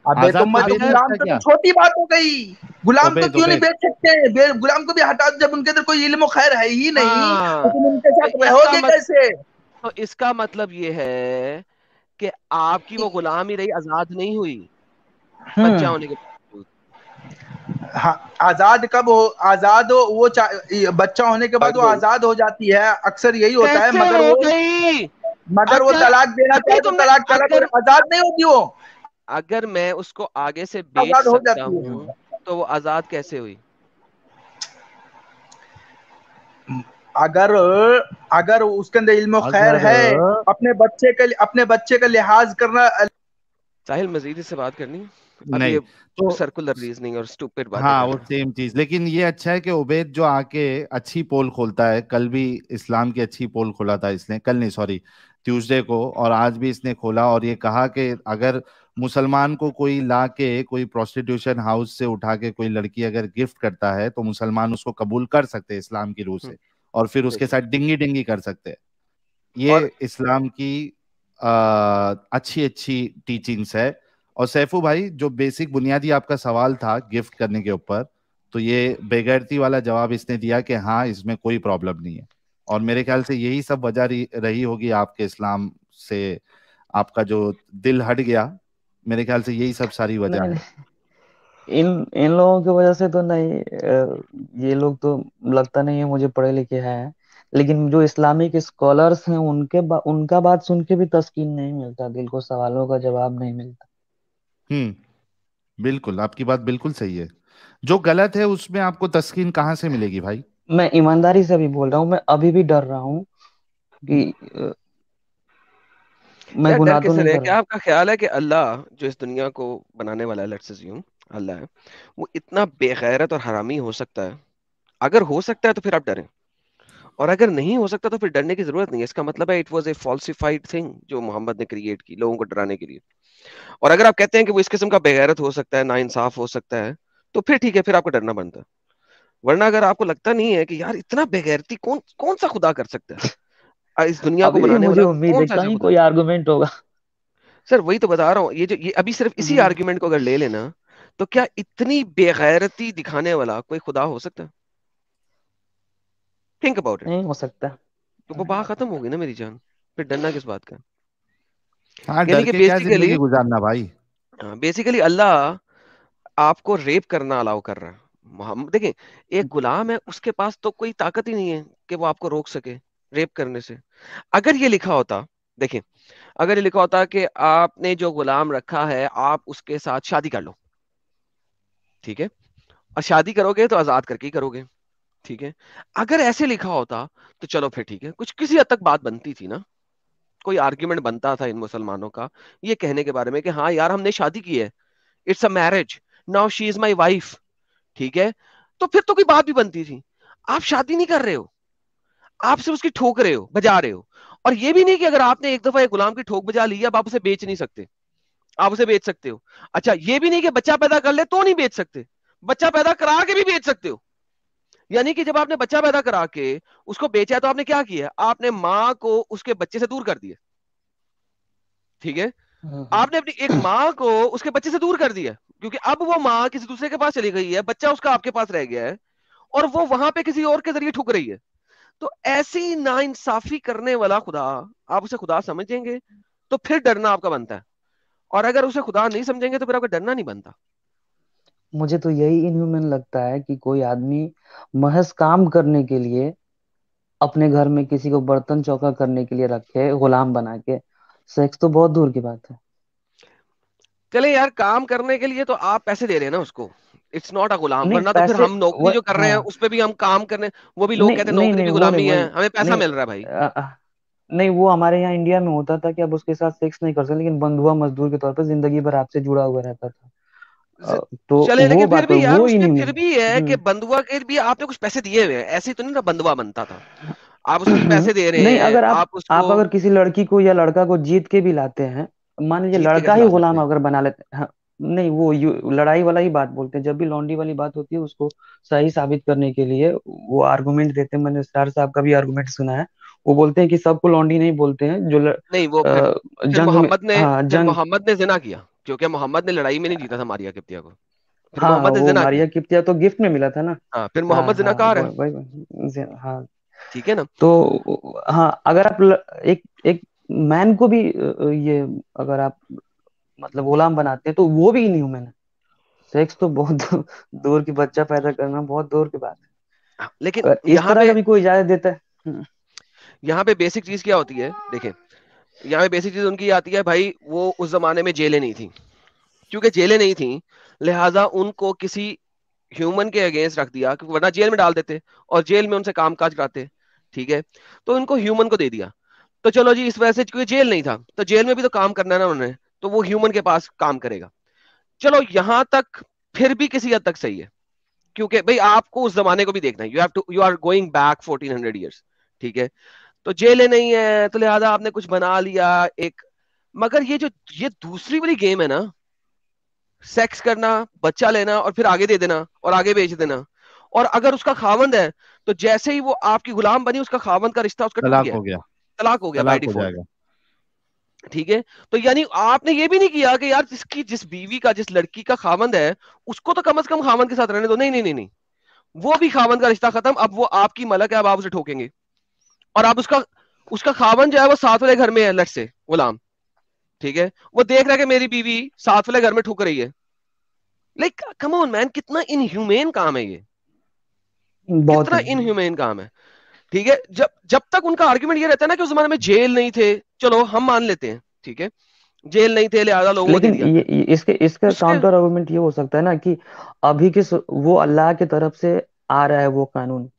अबे तो आजाद को मैं तो बेच अगर गुलाम सकता से तो क्या? छोटी बात हो गई, गुलाम को ओबेद क्यों नहीं ओबेद बेच सकते हैं? गुलाम को भी हटा दो, जब उनके अंदर कोई इल्म खैर है ही नहीं तो हाँ, तुम उनके तो साथ इसका रहोगे कैसे? तो इसका मतलब ये है कि आपकी वो गुलाम ही रही, आजाद नहीं हुई बच्चा हम्म। होने के बावजूद। हाँ, आजाद कब हो, आजाद हो वो बच्चा होने के बाद वो आजाद हो जाती है, अक्सर यही होता है, कैसे हो गई? मगर वो अगर तलाक देना अभी चाहे तो तुमने तलाक तलाक अगर आजाद नहीं होती वो, अगर मैं उसको आगे से बेच आजाद हो सकता जाती हूँ, है। तो वो आजाद कैसे हुई? अगर अगर उसके अंदर इल्म खैर अगर है, अपने बच्चे का लिहाज करना। साहिल, मजीद इससे बात करनी है? अब नहीं ये तो सर्कुलर रीजनिंग और स्टूपिड बातें हाँ, कर वो रहे हैं। सेम चीज। लेकिन ये अच्छा है कि उबैद जो आके अच्छी पोल खोलता है, कल भी इस्लाम की अच्छी पोल खोला था इसने, कल नहीं सॉरी, ट्यूसडे को, और आज भी इसने खोला और ये कहा कि अगर मुसलमान को कोई ला के कोई प्रोस्टिट्यूशन हाउस से उठा के कोई लड़की अगर गिफ्ट करता है तो मुसलमान उसको कबूल कर सकते हैं इस्लाम की रूह हम्म, से, और फिर उसके देखिए, साथ डिंगी डिंगी कर सकते हैं। और ये इस्लाम की अच्छी अच्छी टीचिंग्स है। और सैफू भाई, जो बेसिक बुनियादी आपका सवाल था गिफ्ट करने के ऊपर, तो ये बेगैरती वाला जवाब इसने दिया कि हाँ, इसमें कोई प्रॉब्लम नहीं है। और मेरे ख्याल से यही सब वजह रही होगी आपके इस्लाम से आपका जो दिल हट गया। मेरे ख्याल से यही सब सारी वजह नहीं है। नहीं, इन इन लोगों की वजह से तो नहीं। ये लोग तो लगता नहीं है मुझे पढ़े लिखे हैं, लेकिन जो इस्लामिक स्कॉलर्स हैं उनका बात सुन के भी तस्कीन नहीं मिलता, दिल को सवालों का जवाब नहीं मिलता। बिल्कुल, आपकी बात बिल्कुल सही है। जो गलत है उसमें आपको तस्कीन कहाँ से मिलेगी भाई? मैं ईमानदारी से भी बोल रहा हूँ, मैं अभी भी डर रहा हूँ कि मैं यार डर गुनाह तो किससे नहीं रहे? कर क्या रहा। आपका ख्याल है कि अल्लाह जो इस दुनिया को बनाने वाला है, लेट्स अज्यूम अल्लाह है, वो इतना बेगैरत और हरामी हो सकता है? अगर हो सकता है तो फिर आप डरें, और अगर नहीं हो सकता तो फिर डरने की जरूरत नहीं है। इसका मतलब है it was a falsified thing जो मोहम्मद ने क्रिएट की लोगों को डराने के लिए। और अगर आप कहते हैं कि वो इस किस्म का बेगैरत हो सकता है, नाइंसाफ हो सकता है, तो फिर ठीक है, फिर आपको डरना बनता है। वरना अगर आपको लगता नहीं है कि यार इतना बेगैरती कौन कौन सा खुदा कर सकता है, इस दुनिया को अभी भी बनाने मुझे वाला उम्मीद कौन है सा ऐसा कहीं खुदा है? कोई आर्गुमेंट होगा। सर वही तो बता रहा हूँ, ये अभी सिर्फ इसी हम्म, आर्ग्यूमेंट को अगर ले लेना, तो क्या इतनी बेगैरती दिखाने वाला कोई खुदा हो सकता है? Think about it. नहीं हो सकता। तो वो बात खत्म हो गई ना मेरी जान, फिर डरना किस बात का? हाँ, यानी डर कि के क्या बेसिकली, जिंदगी गुजारना भाई। बेसिकली अल्लाह आपको रेप करना अलाउ कर रहा है। मोहम्मद देखें, एक गुलाम है, उसके पास तो कोई ताकत ही नहीं है कि वो आपको रोक सके रेप करने से। अगर ये लिखा होता, देखें, अगर ये लिखा होता कि आपने जो गुलाम रखा है आप उसके साथ शादी कर लो, ठीक है, और शादी करोगे तो आजाद करके ही करोगे, ठीक है, अगर ऐसे लिखा होता तो चलो फिर ठीक है, कुछ किसी हद तक बात बनती थी ना, कोई आर्ग्यूमेंट बनता था इन मुसलमानों का ये कहने के बारे में कि हाँ यार हमने शादी की है, it's a marriage, now she is my wife, ठीक है, तो फिर तो कोई बात भी बनती थी। आप शादी नहीं कर रहे हो, आप सिर्फ उसकी ठोक रहे हो, बजा रहे हो। और ये भी नहीं कि अगर आपने एक दफा एक गुलाम की ठोक बजा ली अब आप उसे बेच नहीं सकते। आप उसे बेच सकते हो। अच्छा, ये भी नहीं कि बच्चा पैदा कर ले तो नहीं बेच सकते, बच्चा पैदा करा के भी बेच सकते हो। यानी कि जब आपने बच्चा पैदा करा के उसको बेचा तो आपने क्या किया, आपने माँ को उसके बच्चे से दूर कर दिया। ठीक है, आपने अपनी एक माँ को उसके बच्चे से दूर कर दिया, क्योंकि अब वो माँ किसी दूसरे के पास चली गई है, बच्चा उसका आपके पास रह गया है और वो वहां पे किसी और के जरिए ठुक रही है। तो ऐसी नाइंसाफी करने वाला खुदा, आप उसे खुदा समझेंगे तो फिर डरना आपका बनता है, और अगर उसे खुदा नहीं समझेंगे तो फिर आपका डरना नहीं बनता। मुझे तो यही इनह्यूमन लगता है कि कोई आदमी महज काम करने के लिए अपने घर में किसी को बर्तन चौका करने के लिए रखे, गुलाम बना के। सेक्स तो बहुत दूर की बात है। चले यार, काम करने के लिए तो आप पैसे दे रहे हैं ना उसको, इट्स नॉट अ गुलाम। नहीं वरना तो फिर पैसे, हम नौकरी जो कर रहे हैं हाँ, उस पे भी हम काम करने, वो भी लोग नहीं कहते हैं नहीं नौकरी नहीं, भी वो नहीं, गुलामी वो है, नहीं, हमें पैसा नहीं मिल रहा है भाई। नहीं, वो हमारे यहाँ इंडिया में होता था कि आप उसके साथ सेक्स नहीं कर सकते, लेकिन बंधुआ मजदूर के तौर पर जिंदगी भर आपसे जुड़ा हुआ रहता था। ज- तो चले, वो लेकिन फिर बात है, भी यार वो उसमें फिर इनह्यूमन। भी है कि हम्म। बंधुआ के भी आपने कुछ पैसे दिए हुए हैं, ऐसे ही तो नहीं ना बंधुआ बनता था। आप उसको पैसे दे रहे नहीं, हैं, अगर आप आप उसको आप अगर किसी लड़की को या लड़का को जीत के भी लाते हैं, मान लीजिए जीत के लड़का कैसे ही ला सकते गुलाम हैं। अगर बना लेते हैं, हाँ, नहीं वो लड़ाई वाला ही बात बोलते हैं। जब भी लॉन्डी वाली बात होती है उसको सही साबित करने के लिए वो आर्गुमेंट देते हैं। मैंने सर साहब का भी आर्गुमेंट सुना है। वो बोलते हैं कि सबको लॉन्डी नहीं बोलते हैं, जो नहीं, वो फिर जंग में, हाँ जंग, मोहम्मद ने जिना किया, क्योंकि मोहम्मद ने लड़ाई में नहीं जीता था मारिया किप्तिया को, फिर हाँ मोहम्मद ने वो जिना किया। मारिया किप्तिया तो गिफ्ट में मिला था ना। हाँ, फिर हाँ मोहम्मद हाँ, जिनाकार है। हाँ। ठीक है ना। तो हाँ, अगर आप एक एक मैन को भी ये, अगर आप मतलब गुलाम बनाते हैं तो वो भी इनह्यूमन है। सेक्स तो बहुत दूर की, बच्चा पैदा करना बहुत दूर की बात हाँ, लेकिन है। अगर इस तरह का भी कोई इजाजत देता है। यहाँ पे बेसिक चीज क्या होती है, देखें, यहाँ पे बेसिक चीज उनकी आती है भाई, वो उस जमाने में जेलें नहीं थी, क्योंकि जेलें नहीं थी लिहाजा उनको किसी ह्यूमन के अगेंस्ट रख दिया, क्योंकि वरना जेल में डाल देते और जेल में उनसे काम काज कराते। ठीक है, तो इनको ह्यूमन को दे दिया। तो चलो जी, इस वजह से क्योंकि जेल नहीं था तो जेल में भी तो काम करना है ना उन्होंने, तो वो ह्यूमन के पास काम करेगा। चलो यहां तक फिर भी किसी हद तक सही है, क्योंकि भाई आपको उस जमाने को भी देखना है, you are going back 1400 years. ठीक है, तो जेलें नहीं है तो लिहाजा आपने कुछ बना लिया एक। मगर ये दूसरी वाली गेम है ना, सेक्स करना, बच्चा लेना और फिर आगे दे देना और आगे बेच देना, और अगर उसका खावंद है तो जैसे ही वो आपकी गुलाम बनी उसका खावंद का रिश्ता उसका टूट तलाक गया, हो गया। तलाक हो गया बाय तलाक हो डिफॉल्ट। जाएगा। ठीक है, तो यानी आपने ये भी नहीं किया कि यार जिस बीवी का, जिस लड़की का खावंद है उसको तो कम से कम खावंद के साथ रहने दो। नहीं नहीं नहीं नहीं, वो भी खावंद का रिश्ता खत्म, अब वो आपकी मलक है, अब आप उसे ठोकेंगे। और अब उसका उसका खावंद जो है वो साथ वाले घर में है, लट से गुलाम। ठीक है, वो देख रहा है कि मेरी बीवी साथ वाले घर में ठुक रही है। लाइक कम ऑन मैन, कितना इनह्यूमेन काम है ये, बहुत कितना है। इनह्यूमेन काम है। ठीक है, जब जब तक उनका आर्ग्यूमेंट ये रहता है ना कि उस जमाने में जेल नहीं थे, चलो हम मान लेते हैं, ठीक है, जेल नहीं थे लिहाजा लोगों को दे लेकिन दिया। इसके इसका उसके काउंटर आर्गुमेंट ये हो सकता है ना कि अभी के वो अल्लाह की तरफ से आ रहा है वो कानून,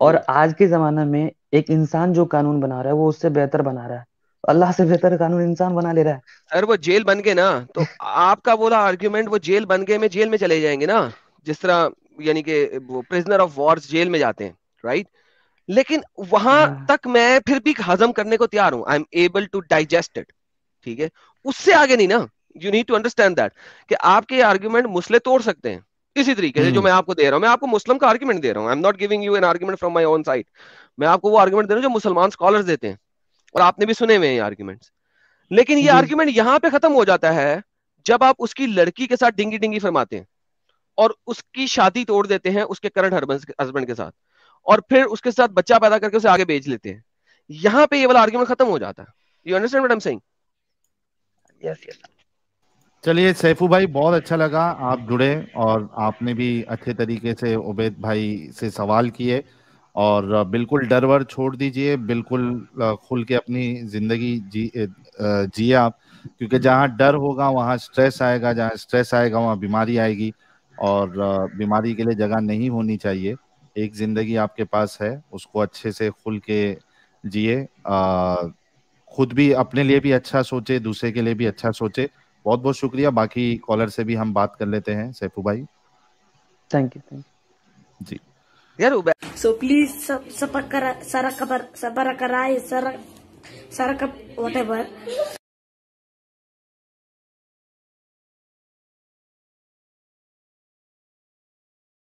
और हम्म, आज के जमाने में एक इंसान जो कानून बना रहा है वो उससे बेहतर बना रहा है। अल्लाह से बेहतर कानून इंसान बना ले रहा है। सर वो जेल बन गए ना, तो आपका बोला आर्ग्यूमेंट, वो जेल बन गए में जेल में चले जाएंगे ना, जिस तरह यानी कि वो प्रिजनर ऑफ वॉर्स जेल में जाते हैं, राइट। लेकिन वहां हाँ। तक मैं फिर भी हजम करने को तैयार हूं, I am able to digest it. ठीक है, उससे आगे नहीं ना। You need to understand that कि आपके आर्ग्यूमेंट मुसले तोड़ सकते हैं इसी तरीके से जो हम्म। मैं आपको दे रहा हूं। मैं आपको मुस्लिम का आर्ग्यूमेंट दे रहा हूं, I am not giving you an argument from my own side. मैं आपको वो आर्ग्यूमेंट दे रहा हूं जो मुसलमान स्कॉलर्स देते हैं, और आपने भी सुने हुए हैं ये आर्ग्यूमेंट्स। लेकिन ये जी। आर्ग्यूमेंट यहां पे खत्म हो जाता है जब आप उसकी लड़की के साथ डिंगी डिंगी फरमाते हैं और उसकी शादी तोड़ देते हैं उसके करंट हस्बैंड के साथ, और फिर उसके साथ बच्चा पैदा करके उसे आगे बेच लेते हैं। यहां पे ये वाला आर्ग्यूमेंट खत्म हो जाता है। You understand what I am saying? Yes yes. चलिए सैफू भाई, बहुत अच्छा लगा आप जुड़े, और आपने भी अच्छे तरीके से उबैद भाई से सवाल किए। और बिल्कुल डर वर छोड़ दीजिए, बिल्कुल खुल के अपनी जिंदगी जिए आप, क्योंकि जहाँ डर होगा वहाँ स्ट्रेस आएगा, जहाँ स्ट्रेस आएगा वहाँ बीमारी आएगी, और बीमारी के लिए जगह नहीं होनी चाहिए। एक जिंदगी आपके पास है, उसको अच्छे से खुल के जिए। खुद भी अपने लिए भी अच्छा सोचे, दूसरे के लिए भी अच्छा सोचे। बहुत बहुत शुक्रिया। बाकी कॉलर से भी हम बात कर लेते हैं सैफू भाई। थैंक यू, थैंक जी। यार So please subscribe, Sarakar, Sabarakar, Sarakap, whatever.